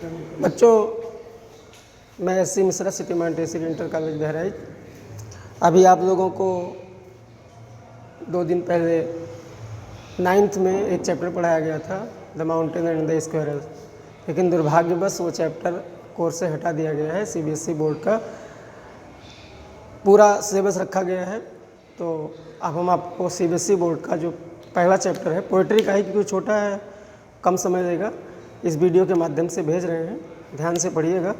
बच्चों, मैं SC Mishra city Montessori inter college Bahraich. अभी आप लोगों को 2 दिन पहले 9th में एक चैप्टर पढ़ाया गया था, the mountain and the squirrel, लेकिन दुर्भाग्यवश वो चैप्टर कोर्स से हटा दिया गया है। सीबीएसई बोर्ड का पूरा सिलेबस रखा गया है। तो अब हम आपको सीबीएसई बोर्ड का जो पहला चैप्टर है पोएट्री का ही, क्योंकि छोटा है, कम समय लेगा, इस वीडियो के माध्यम से भेज रहे हैं। ध्यान से पढ़िएगा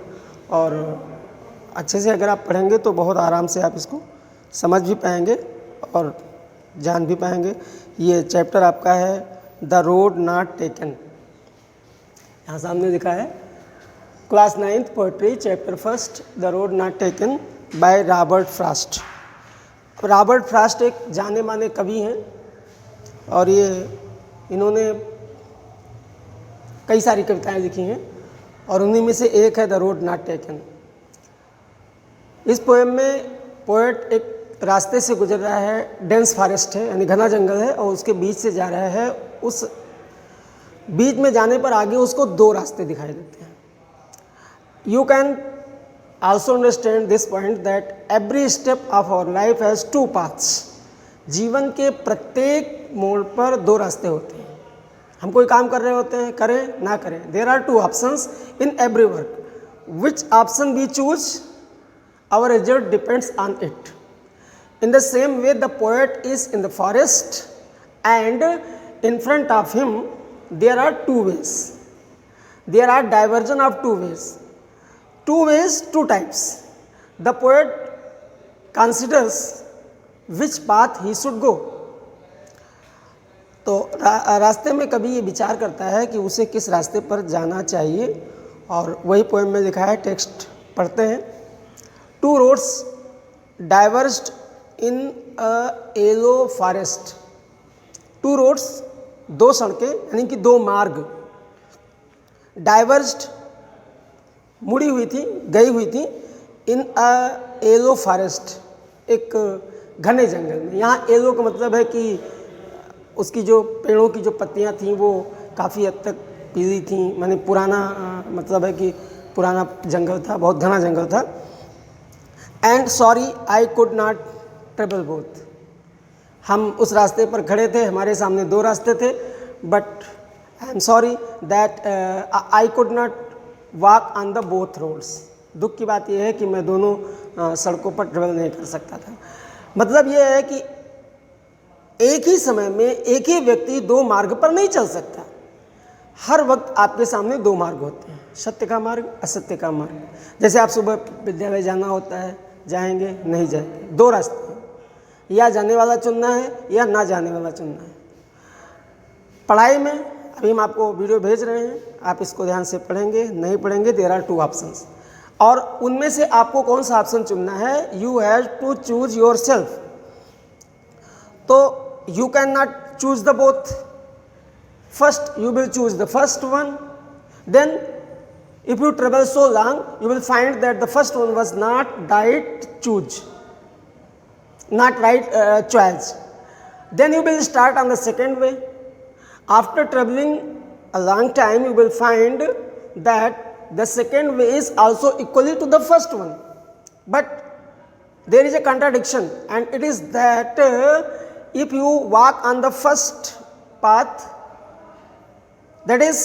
और अच्छे से अगर आप पढ़ेंगे तो बहुत आराम से आप इसको समझ भी पाएंगे और जान भी पाएंगे। ये चैप्टर आपका है द रोड नॉट टेकन। यहाँ सामने लिखा है class 9th poetry chapter 1 the road not taken by Robert Frost. Robert Frost एक जाने माने कवि हैं और इन्होंने कई सारी कविताएं लिखी हैं और उन्हीं में से एक है द रोड नॉट टेकन। इस पोएम में पोएट एक रास्ते से गुजर रहा है, डेंस फॉरेस्ट है यानी घना जंगल है, और उसके बीच से जा रहा है। उस बीच में जाने पर आगे उसको 2 रास्ते दिखाई देते हैं। You can also understand this point that every step of our life has 2 paths. जीवन के प्रत्येक मोड़ पर 2 रास्ते होते हैं। हम कोई काम कर रहे होते हैं, करें ना करें, there are 2 options in every work. Which option we choose, our result depends on it. In the same way, the poet is in the forest and in front of him there are 2 ways. There are diversion of 2 ways. 2 ways, 2 types. The poet considers which path he should go. तो रास्ते में कभी ये विचार करता है कि उसे किस रास्ते पर जाना चाहिए, और वही पोएम में लिखा है। टेक्स्ट पढ़ते हैं। 2 roads diverged in a yellow forest. 2 roads, 2 सड़कें यानी कि 2 मार्ग, diverged मुड़ी हुई थी, गई हुई थी, in a yellow forest, एक घने जंगल में। यहाँ येलो का मतलब है कि उसकी जो पेड़ों की जो पत्तियाँ थीं वो काफ़ी हद तक पीली थीं, माने पुराना मतलब है कि पुराना जंगल था, बहुत घना जंगल था। And sorry I could not travel both. हम उस रास्ते पर खड़े थे, हमारे सामने 2 रास्ते थे, but I am sorry that I could not walk on the both roads. दुख की बात यह है कि मैं दोनों सड़कों पर ट्रेवल नहीं कर सकता था। मतलब यह है कि एक ही समय में एक ही व्यक्ति 2 मार्ग पर नहीं चल सकता। हर वक्त आपके सामने 2 मार्ग होते हैं, सत्य का मार्ग, असत्य का मार्ग। जैसे आप सुबह विद्यालय जाना होता है, जाएंगे नहीं जाएंगे, 2 रास्ते हैं, या जाने वाला चुनना है या ना जाने वाला चुनना है। पढ़ाई में अभी हम आपको वीडियो भेज रहे हैं, आप इसको ध्यान से पढ़ेंगे, नहीं पढ़ेंगे, देयर आर 2 ऑप्शंस, और उनमें से आपको कौन सा ऑप्शन चुनना है, you have to choose yourself. तो you cannot choose the both. First you will choose the first one, then if you travel so long you will find that the first one was not right choose, not right choice. Then you will start on the second way. After traveling a long time you will find that the second way is also equally to the first one, but there is a contradiction, and it is that if you walk on the first path, that is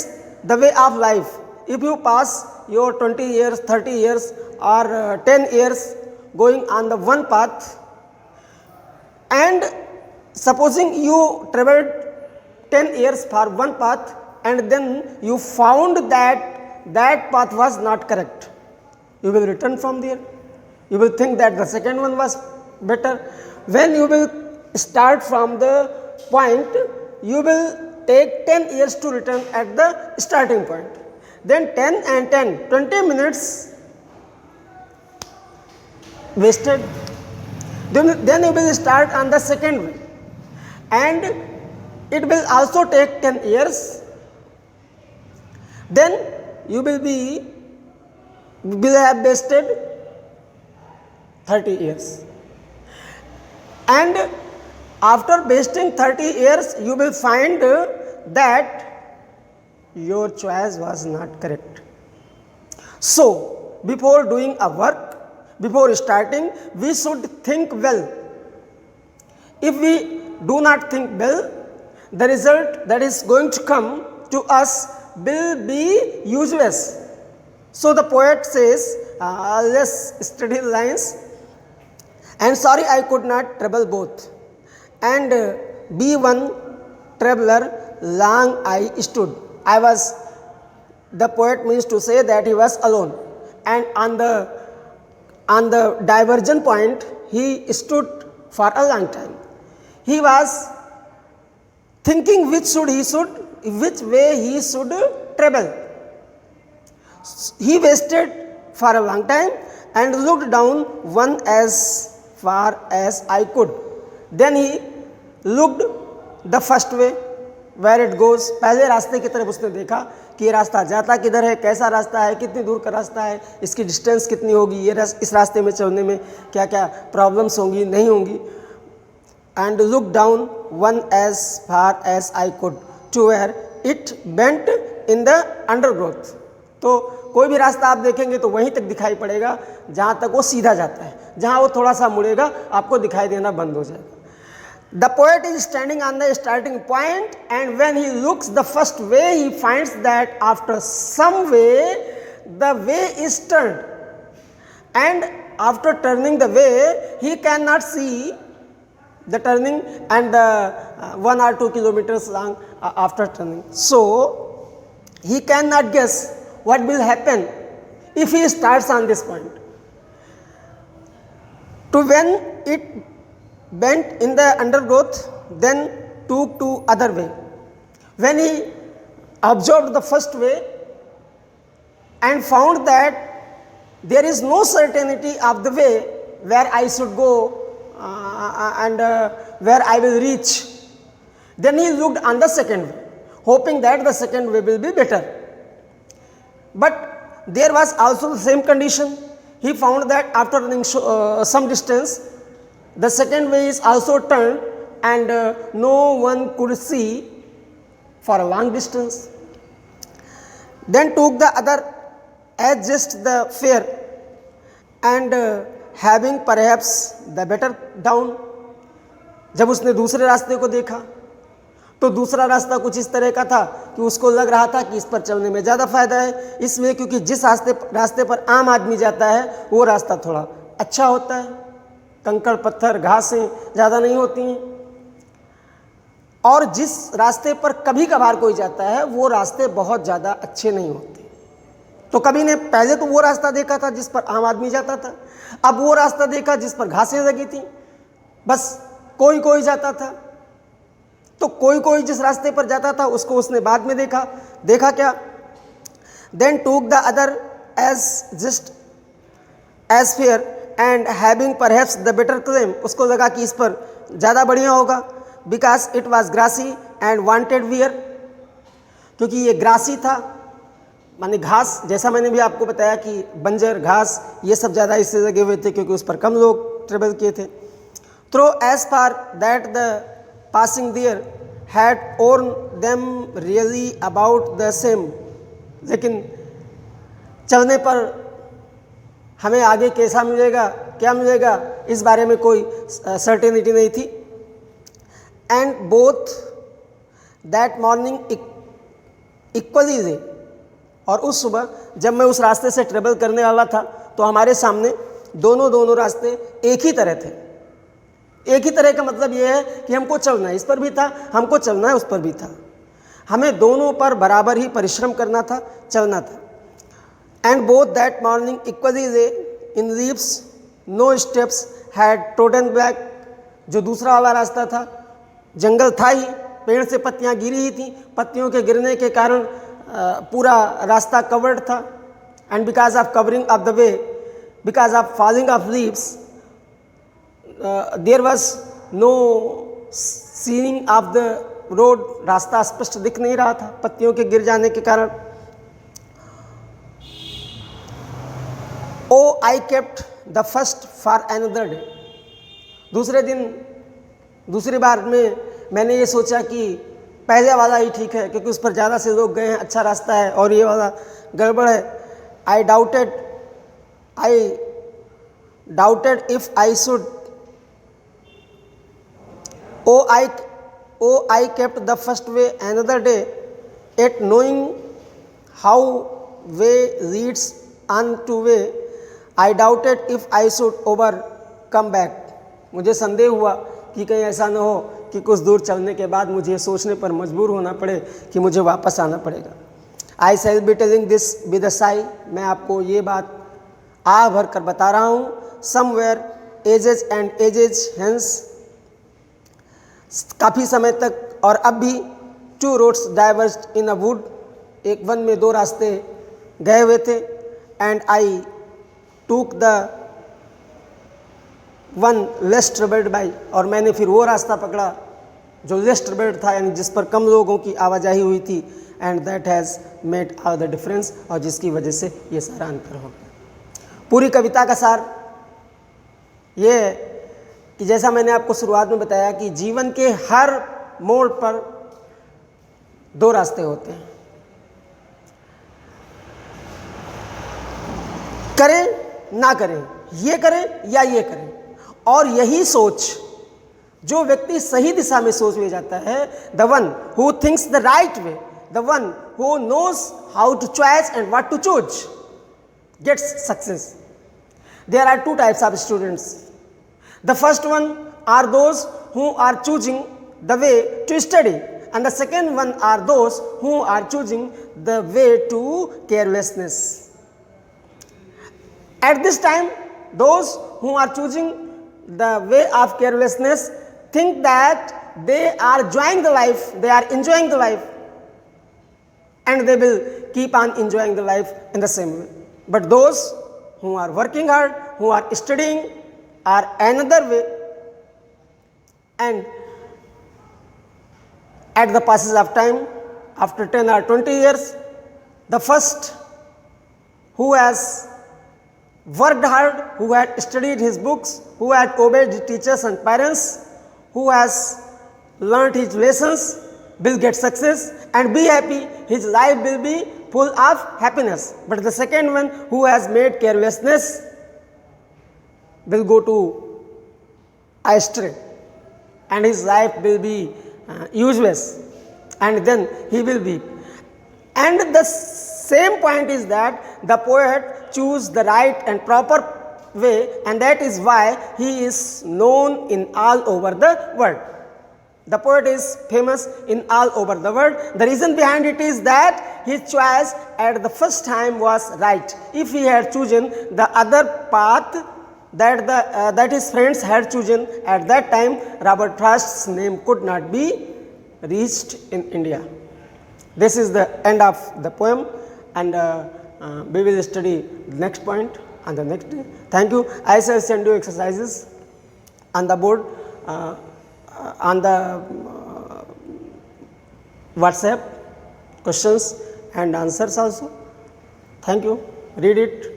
the way of life, if you pass your 20 years, 30 years or 10 years going on the one path, and supposing you traveled 10 years for one path and then you found that that path was not correct, you will return from there. You will think that the second one was better. When you will start from the point, you will take 10 years to return at the starting point. Then 10 and 10, 20 minutes wasted. Then you will start on the second way, and it will also take 10 years. Then you will have wasted 30 years, and after wasting 30 years you will find that your choice was not correct. So before doing a work, before starting, we should think well. If we do not think well, the result that is going to come to us will be useless. So the poet says, let's study the lines. And sorry I could not travel both, and be one traveler long I stood. I was, the poet means to say that he was alone, and on the divergent point he stood for a long time. He was thinking which way he should travel. He wasted for a long time and looked down one as far as I could. Then he looked the first way where it goes. पहले रास्ते की तरफ उसने देखा कि ये रास्ता जाता किधर है, कैसा रास्ता है, कितनी दूर का रास्ता है, इसकी डिस्टेंस कितनी होगी, ये इस रास्ते में चलने में क्या क्या प्रॉब्लम्स होंगी, नहीं होंगी. And looked down one as far as I could to where it bent in the undergrowth. तो कोई भी रास्ता आप देखेंगे तो वहीं तक दिखाई पड़ेगा जहाँ तक वो सीधा जाता है. जहाँ वो थोड़ा सा मुड़ेगा आपको दिखाई देना बंद हो जाएगा. The poet is standing on the starting point, and when he looks the first way, he finds that after some way, the way is turned, and after turning the way, he cannot see the turning and 1 or 2 kilometers long after turning. So he cannot guess what will happen if he starts on this point. To when it bent in the undergrowth, then took to other way. When he observed the first way and found that there is no certainty of the way where I should go and where I will reach, then he looked on the second way, hoping that the second way will be better. But there was also the same condition. He found that after running some distance, the second way is also turned, and no one could see for a long distance. Then took the other as just the fair, and having perhaps the better down. जब उसने दूसरे रास्ते को देखा तो दूसरा रास्ता कुछ इस तरह का था कि उसको लग रहा था कि इस पर चलने में ज़्यादा फायदा है, इसलिए क्योंकि जिस रास्ते पर आम आदमी जाता है वो रास्ता थोड़ा अच्छा होता है, कंकड़ पत्थर घासें ज़्यादा नहीं होती हैं, और जिस रास्ते पर कभी कभार कोई जाता है वो रास्ते बहुत ज़्यादा अच्छे नहीं होते. तो कभी ने पहले तो वो रास्ता देखा था जिस पर आम आदमी जाता था, अब वो रास्ता देखा जिस पर घासें लगी थी, बस कोई कोई जाता था. तो कोई कोई जिस रास्ते पर जाता था उसको उसने बाद में देखा क्या. Then took the other as just as fair and having perhaps the better claim. उसको लगा कि इस पर ज़्यादा बढ़िया होगा, because it was grassy and wanted wear, क्योंकि ये ग्रासी था माने घास, जैसा मैंने भी आपको बताया कि बंजर घास ये सब ज़्यादा इससे लगे हुए थे क्योंकि उस पर कम लोग ट्रेवल किए थे. Though as far that the passing there had worn them really about the same. लेकिन चलने पर हमें आगे कैसा मिलेगा, क्या मिलेगा, इस बारे में कोई सर्टेनिटी नहीं थी. And both that morning equally थे. और उस सुबह जब मैं उस रास्ते से ट्रेवल करने वाला था तो हमारे सामने दोनों रास्ते एक ही तरह थे. एक ही तरह का मतलब यह है कि हमको चलना है इस पर भी था, हमको चलना है उस पर भी था, हमें दोनों पर बराबर ही परिश्रम करना था, चलना था. And both that morning equally lay in leaves no steps had trodden back. जो दूसरा वाला रास्ता था जंगल था ही, पेड़ से पत्तियां गिरी ही थी, पत्तियों के गिरने के कारण पूरा रास्ता कवर्ड था. And because of covering of the way, because of falling of leaves, there was no seeing of the road. रास्ता स्पष्ट दिख नहीं रहा था पत्तियों के गिर जाने के कारण. Oh I kept the first for another day. दूसरे दिन दूसरी बार में मैंने ये सोचा कि पहले वाला ही ठीक है क्योंकि उस पर ज़्यादा से लोग गए हैं, अच्छा रास्ता है, और ये वाला गड़बड़ है. I doubted if I should. I kept the first way another day, yet knowing how way leads unto way, I doubted if I should over come back. मुझे संदेह हुआ कि कहीं ऐसा न हो कि कुछ दूर चलने के बाद मुझे ये सोचने पर मजबूर होना पड़े कि मुझे वापस आना पड़ेगा. I shall be telling this with a sigh. मैं आपको ये बात आह भर कर बता रहा हूँ. Somewhere ages and ages hence, काफ़ी समय तक और अब भी, two roads diverged in a wood, एक वन में दो रास्ते गए हुए थे. And I took the one less traveled by, और मैंने फिर वो रास्ता पकड़ा जो लेस ट्रेवल्ड था, यानी जिस पर कम लोगों की आवाजाही हुई थी. And that has made all the difference, और जिसकी वजह से ये सारा अंतर हो गया. पूरी कविता का सार ये है कि जैसा मैंने आपको शुरुआत में बताया कि जीवन के हर मोड़ पर दो रास्ते होते हैं. करें ना करें, ये करें या ये करें, और यही सोच जो व्यक्ति सही दिशा में सोच ले जाता है, the one who thinks the right way, the one who knows how to choice and what to choose, gets success. There are two types of students. The first one are those who are choosing the way to study, and the second one are those who are choosing the way to carelessness. At this time, those who are choosing the way of carelessness think that they are enjoying the life, they are enjoying the life, and they will keep on enjoying the life in the same way. But those who are working hard, who are studying, are another way, and at the passage of time, after 10 or 20 years, the first who has worked hard, who had studied his books, who had obeyed his teachers and parents, who has learnt his lessons, will get success and be happy. His life will be full of happiness. But the second one who has made carelessness will go to astray, and his life will be useless, and then he will be. And the same point is that the poet choose the right and proper way, and that is why he is known in all over the world. The poet is famous in all over the world. The reason behind it is that his choice at the first time was right. If he had chosen the other path that his friends had chosen at that time, Robert Frost's name could not be reached in India. This is the end of the poem, and we will study the next point on the next day. Thank you. I shall send you exercises on the board, on the WhatsApp, questions and answers also. Thank you. Read it.